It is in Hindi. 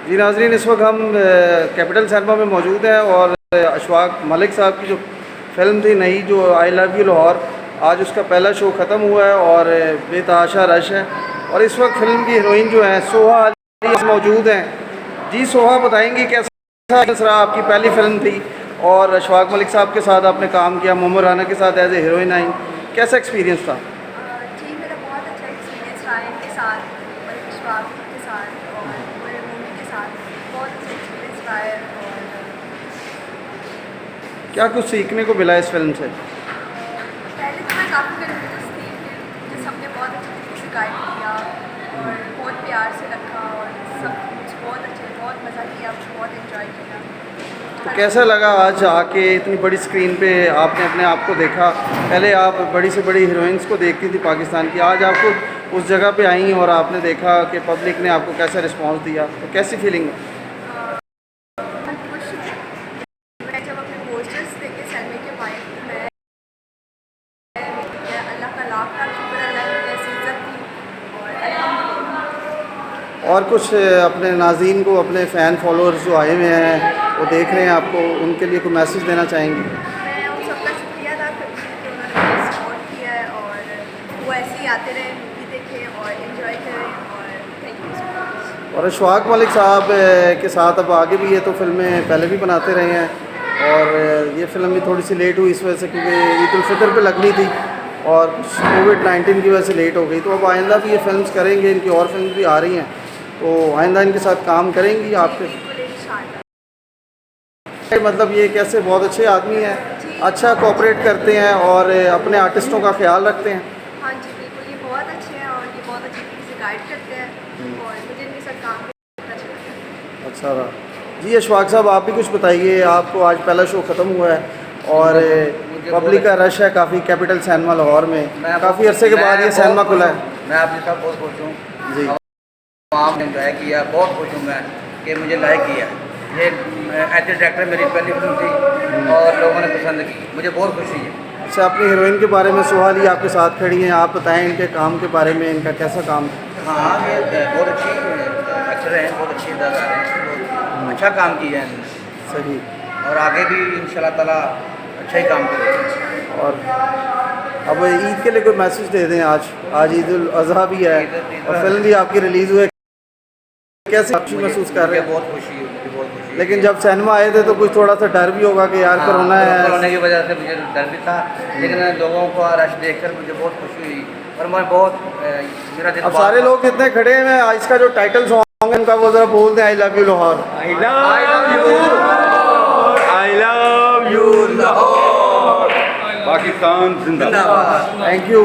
जी नाज़रीन, इस वक्त हम कैपिटल सिनेमा में मौजूद हैं और अशफाक मलिक साहब की जो फ़िल्म थी नई, जो आई लव यू लाहौर, आज उसका पहला शो ख़त्म हुआ है और बेतहाशा रश है। और इस वक्त फ़िल्म की हीरोइन जो है सोहा अली मौजूद हैं। जी सोहा, बताएंगी कैसा रहा? आपकी पहली फ़िल्म थी और अशफाक मलिक साहब के साथ आपने काम किया, मोहम्मद राना के साथ एज ए हीरोइन आई, कैसा एक्सपीरियंस था? जी, मेरा बहुत अच्छा एक्सपीरियंस रहा इनके साथ, मतलब विश्वास के साथ और मेरे मम्मी के साथ बहुत अच्छा एक्सपीरियंस रहा है। और क्या कुछ सीखने को मिला इस फिल्म से? पहले तो मैं काफ़ी कन्फ्यूज़ थी, फिर मुझे सबने बहुत अच्छे तरीके से गाइड किया और बहुत प्यार से रखा और सब कुछ बहुत मज़ा किया, बहुत इन्जॉय किया। तो कैसा लगा आज आके इतनी बड़ी स्क्रीन पे आपने अपने आप को देखा? पहले आप बड़ी से बड़ी हीरोइंस को देखती थी पाकिस्तान की, आज आपको उस जगह पे आई और आपने देखा कि पब्लिक ने आपको कैसा रिस्पांस दिया, तो कैसी फीलिंग है? मैं खुश हूँ। मैं जब अपने पोस्टर्स देखे सैलमे के पाए तो मैं अल्लाह का लाख लाख शुक्र अदा की ऐसी इज्जत दी और अल्हम्दुलिल्लाह। और कुछ अपने नाज़रीन को, अपने फ़ैन फॉलोअर्स जो आए हुए हैं वो देख रहे हैं आपको, उनके लिए कोई मैसेज देना चाहेंगे? मैं उन सबका शुक्रिया अदा करती हूँ कि उन्होंने मुझे सपोर्ट किया है और वो ऐसे ही आते रहे, मूवी देखें और इन्जॉय करें और थैंक यू सो मच। और अशफाक मलिक साहब के साथ अब आगे भी ये तो फिल्में पहले भी बनाते रहे हैं और ये फ़िल्म भी थोड़ी सी लेट हुई इस वजह से क्योंकि ईद उल फितर पे लगनी थी और कोविड-19 की वजह से लेट हो गई। तो अब आइंदा भी ये फिल्म्स करेंगे, इनकी और फिल्म भी आ रही हैं, तो आइंदा इनके साथ काम करेंगी आपके? बिल्कुल इंशाल्लाह। मतलब ये कैसे बहुत अच्छे आदमी हैं, अच्छा कोऑपरेट करते हैं और अपने आर्टिस्टों का ख्याल रखते हैं। हाँ जी, बिल्कुल, ये बहुत अच्छे हैं और ये बहुत अच्छी तरीके से गाइड करते हैं और मुझे इनके साथ काम करना अच्छा लगता है। अच्छा रहा। जी अशफाक साहब, आप भी कुछ बताइए। आपको आज पहला शो ख़त्म हुआ है और पब्लिक का रश है काफ़ी कैपिटल सिनेमा लाहौर में, काफ़ी अरसे के बाद ये सिनेमा खुला है। मैं आपके साथ बहुत खुश हूँ जी, आपने एंजॉय किया, बहुत खुश हूँ मैं कि मुझे लाइक किया। ये एज ए डायरेक्टर मेरी पहली फिल्म थी और लोगों ने पसंद की, मुझे बहुत खुशी है। अच्छा, अपनी हीरोइन के बारे में सोहा अली आपके साथ खड़ी हैं, आप बताएं इनके काम के बारे में, इनका कैसा काम है? हाँ, ये बहुत अच्छी एक्टर हैं, बहुत अच्छी अदाकार हैं, बहुत अच्छा काम किया है इन्होंने सही। और आगे भी इंशाल्लाह ताला अच्छा ही काम करेंगे। और अब ईद के लिए कोई मैसेज दे दें। आज ईद उल अज़हा भी है और फिल्म भी आपकी रिलीज़ हुई, कैसे खुशी महसूस कर रहे हैं? बहुत खुशी है, मुझे बहुत खुशी है। लेकिन जब सिनेमा आए थे तो कुछ थोड़ा सा डर भी होगा कि यार हाँ, कोरोना है। कोरोना की वजह से मुझे डर भी था, लेकिन लोगों को रश देखकर मुझे बहुत खुशी हुई और मैं बहुत मेरा दिल अब सारे लोग इतने खड़े हैं, इसका जो टाइटल सॉन्ग है उनका वो ज़रा बोल दें, I love you Lahore. I love you Lahore. Pakistan जिंदाबाद। Thank you.